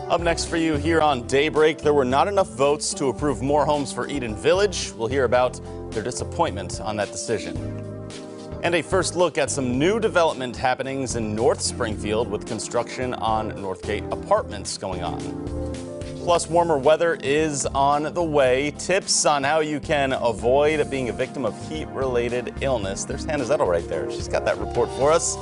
Up next for you here on Daybreak, there were not enough votes to approve more homes for Eden Village. We'll hear about their disappointment on that decision. And a first look at some new development happenings in North Springfield with construction on Northgate Apartments going on. Plus, warmer weather is on the way. Tips on how you can avoid being a victim of heat-related illness. There's Hannah Zettel right there. She's got that report for us.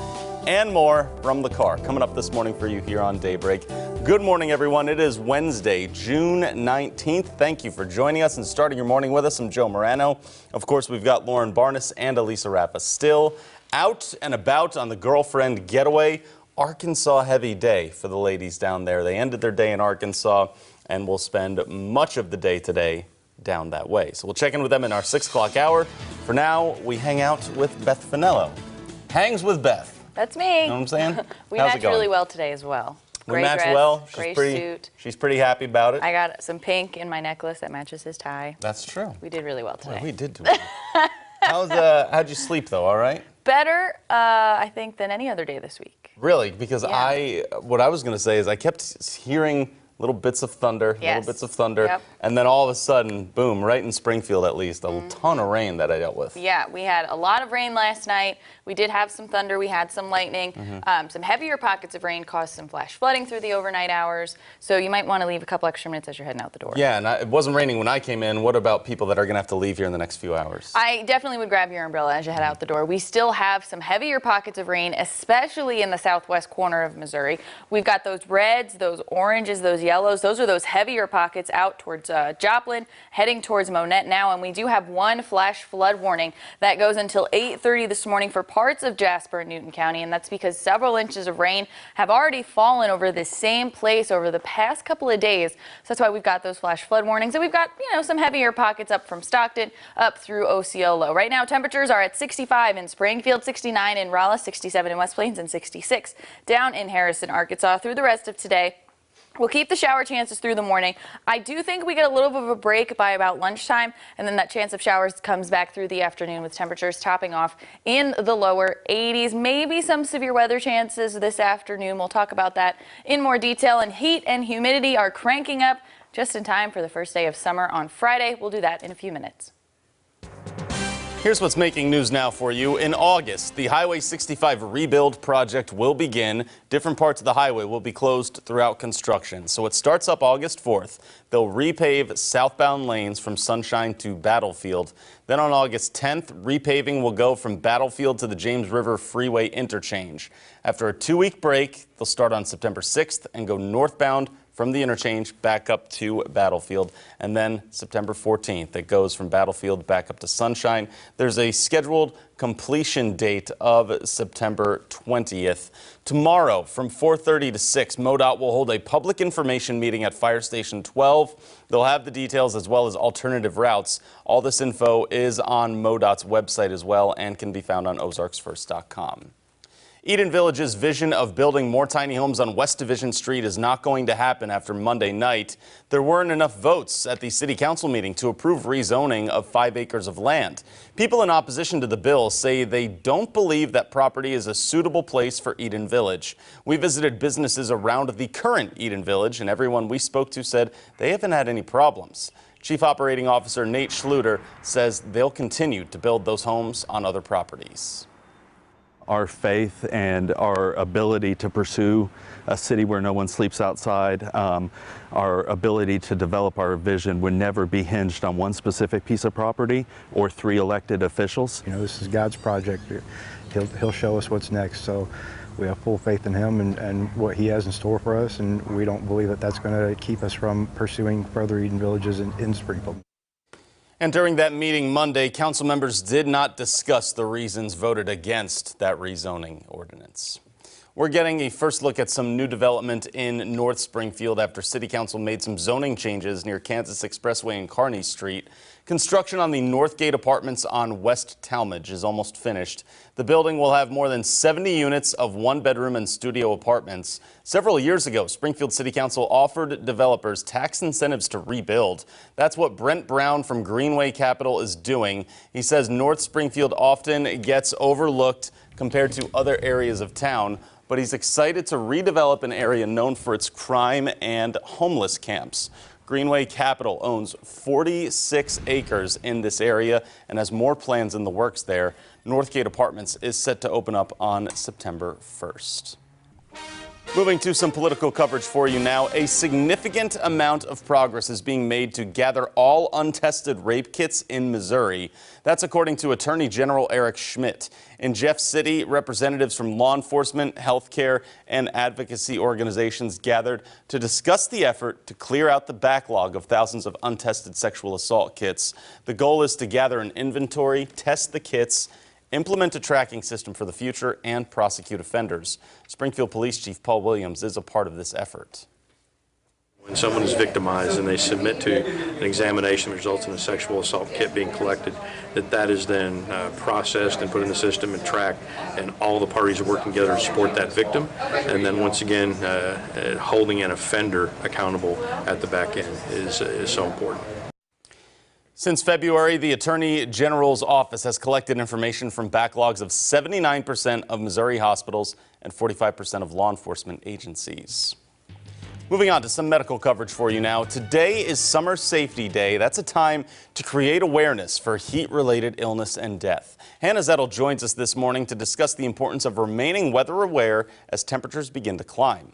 And more from the car coming up this morning for you here on Daybreak. Good morning, everyone. It is Wednesday, June 19th. Thank you for joining us and starting your morning with us. I'm Joe Morano. Of course, we've got Lauren Barnes and Elisa Rappa still out and about on the girlfriend getaway. Arkansas heavy day for the ladies down there. They ended their day in Arkansas and will spend much of the day today down that way. So we'll check in with them in our 6 o'clock hour. For now, we hang out with Beth Finello. Hangs with Beth. That's me. You know what I'm saying? We match really well today as well. We match well. Gray suit. She's pretty happy about it. I got some pink in my necklace that matches his tie. That's true. We did really well today. Boy, we did do well. How'd you sleep though? All right? Better, I think, than any other day this week. Really? Because what I was going to say is I kept hearing little bits of thunder, and then all of a sudden, boom, right in Springfield at least, a ton of rain that I dealt with. Yeah, we had a lot of rain last night. We did have some thunder, we had some lightning. Some heavier pockets of rain caused some flash flooding through the overnight hours, so you might want to leave a couple extra minutes as you're heading out the door. Yeah, and it wasn't raining when I came in. What about people that are going to have to leave here in the next few hours? I definitely would grab your umbrella as you head out the door. We still have some heavier pockets of rain, especially in the southwest corner of Missouri. We've got those reds, those oranges, those yellows. Those are those heavier pockets out towards Joplin, heading towards Monette now, and we do have one flash flood warning that goes until 8:30 this morning for parts of Jasper and Newton County, and that's because several inches of rain have already fallen over this same place over the past couple of days. So that's why we've got those flash flood warnings, and we've got, some heavier pockets up from Stockton up through Osceola. Right now, temperatures are at 65 in Springfield, 69 in Rolla, 67 in West Plains, and 66 down in Harrison, Arkansas. Through the rest of today, we'll keep the shower chances through the morning. I do think we get a little bit of a break by about lunchtime, and then that chance of showers comes back through the afternoon with temperatures topping off in the lower 80s. Maybe some severe weather chances this afternoon. We'll talk about that in more detail. And heat and humidity are cranking up just in time for the first day of summer on Friday. We'll do that in a few minutes. Here's what's making news now for you. In August, the Highway 65 rebuild project will begin. Different parts of the highway will be closed throughout construction. So it starts up August 4th. They'll repave southbound lanes from Sunshine to Battlefield. Then on August 10th, repaving will go from Battlefield to the James River Freeway interchange. After a 2-week break, they'll start on September 6th and go northbound from the interchange back up to Battlefield. And then September 14th, it goes from Battlefield back up to Sunshine. There's a scheduled completion date of September 20th. Tomorrow from 4:30 to 6, MoDOT will hold a public information meeting at Fire Station 12. They'll have the details as well as alternative routes. All this info is on MoDOT's website as well and can be found on ozarksfirst.com. Eden Village's vision of building more tiny homes on West Division Street is not going to happen after Monday night. There weren't enough votes at the city council meeting to approve rezoning of 5 acres of land. People in opposition to the bill say they don't believe that property is a suitable place for Eden Village. We visited businesses around the current Eden Village, and everyone we spoke to said they haven't had any problems. Chief Operating Officer Nate Schluter says they'll continue to build those homes on other properties. Our faith and our ability to pursue a city where no one sleeps outside, our ability to develop our vision would never be hinged on one specific piece of property or 3 elected officials. This is God's project. He'll show us what's next. So we have full faith in him and what he has in store for us, and we don't believe that that's going to keep us from pursuing further Eden Villages in Springfield. And during that meeting Monday, council members did not discuss the reasons voted against that rezoning ordinance. We're getting a first look at some new development in North Springfield after City Council made some zoning changes near Kansas Expressway and Kearney Street. Construction on the Northgate Apartments on West Talmadge is almost finished. The building will have more than 70 units of 1-bedroom and studio apartments. Several years ago, Springfield City Council offered developers tax incentives to rebuild. That's what Brent Brown from Greenway Capital is doing. He says North Springfield often gets overlooked compared to other areas of town. but he's excited to redevelop an area known for its crime and homeless camps. Greenway Capital owns 46 acres in this area and has more plans in the works there. Northgate Apartments is set to open up on September 1st. Moving to some political coverage for you now. A significant amount of progress is being made to gather all untested rape kits in Missouri. That's according to Attorney General Eric Schmidt. In Jeff City, representatives from law enforcement, healthcare, and advocacy organizations gathered to discuss the effort to clear out the backlog of thousands of untested sexual assault kits. The goal is to gather an inventory, test the kits, implement a tracking system for the future, and prosecute offenders. Springfield Police Chief Paul Williams is a part of this effort. When someone is victimized and they submit to an examination that results in a sexual assault kit being collected, that is then processed and put in the system and tracked, and all the parties are working together to support that victim. And then once again, holding an offender accountable at the back end is so important. Since February, the Attorney General's office has collected information from backlogs of 79% of Missouri hospitals and 45% of law enforcement agencies. Moving on to some medical coverage for you now. Today is Summer Safety Day. That's a time to create awareness for heat-related illness and death. Hannah Zettel joins us this morning to discuss the importance of remaining weather aware as temperatures begin to climb.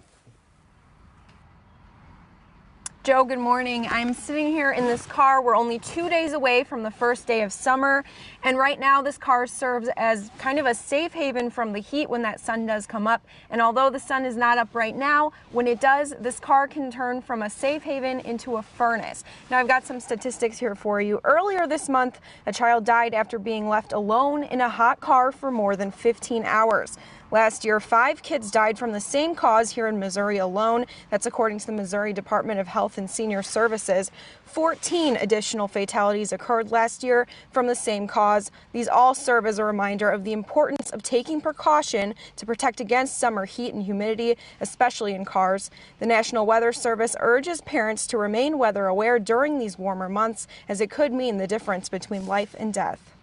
Joe, good morning. I'm sitting here in this car. We're only 2 days away from the first day of summer. And right now this car serves as kind of a safe haven from the heat when that sun does come up. And although the sun is not up right now, when it does, this car can turn from a safe haven into a furnace. Now I've got some statistics here for you. Earlier this month, a child died after being left alone in a hot car for more than 15 hours. Last year, 5 kids died from the same cause here in Missouri alone. That's according to the Missouri Department of Health and Senior Services. 14 additional fatalities occurred last year from the same cause. These all serve as a reminder of the importance of taking precaution to protect against summer heat and humidity, especially in cars. The National Weather Service urges parents to remain weather aware during these warmer months, as it could mean the difference between life and death.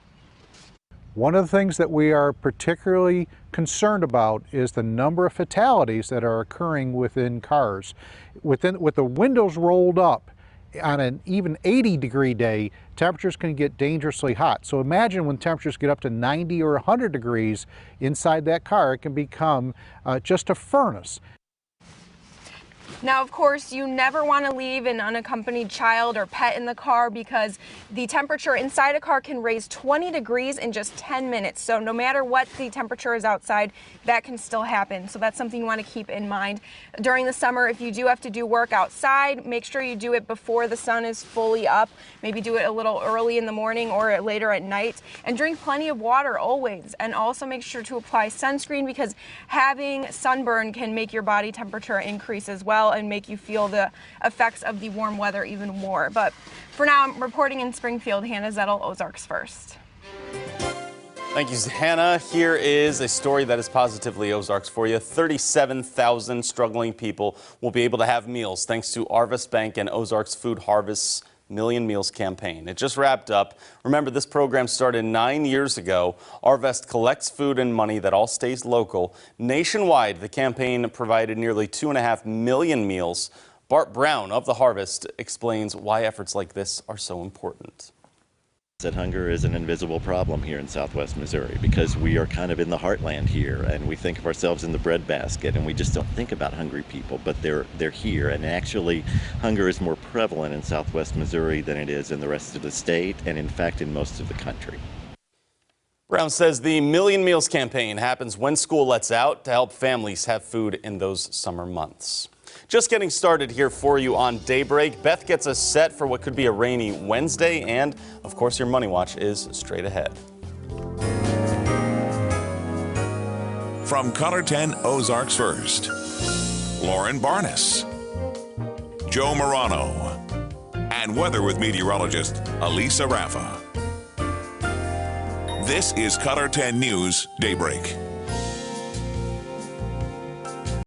One of the things that we are particularly concerned about is the number of fatalities that are occurring within cars. With the windows rolled up, on an even 80-degree day, temperatures can get dangerously hot. So imagine when temperatures get up to 90 or 100 degrees inside that car, it can become just a furnace. Now, of course, you never want to leave an unaccompanied child or pet in the car, because the temperature inside a car can raise 20 degrees in just 10 minutes. So no matter what the temperature is outside, that can still happen. So that's something you want to keep in mind. During the summer, if you do have to do work outside, make sure you do it before the sun is fully up. Maybe do it a little early in the morning or later at night. And drink plenty of water always. And also make sure to apply sunscreen, because having sunburn can make your body temperature increase as well and make you feel the effects of the warm weather even more. But for now, I'm reporting in Springfield. Hannah Zettel, Ozarks First. Thank you, Hannah. Here is a story that is positively Ozarks for you. 37,000 struggling people will be able to have meals thanks to Arvest Bank and Ozarks Food Harvest's Million Meals campaign. It just wrapped up. Remember, this program started 9 years ago. Arvest collects food and money that all stays local. Nationwide, the campaign provided nearly 2.5 million meals. Bart Brown of the Harvest explains why efforts like this are so important. That hunger is an invisible problem here in Southwest Missouri, because we are kind of in the heartland here, and we think of ourselves in the breadbasket, and we just don't think about hungry people, but they're here. And actually, hunger is more prevalent in Southwest Missouri than it is in the rest of the state, and in fact in most of the country. Brown says the Million Meals campaign happens when school lets out to help families have food in those summer months. Just getting started here for you on Daybreak. Beth gets us set for what could be a rainy Wednesday, and of course your Money Watch is straight ahead. From Color 10 Ozarks First, Lauren Barnes, Joe Morano, and weather with meteorologist Elisa Raffa. This is Color 10 News Daybreak.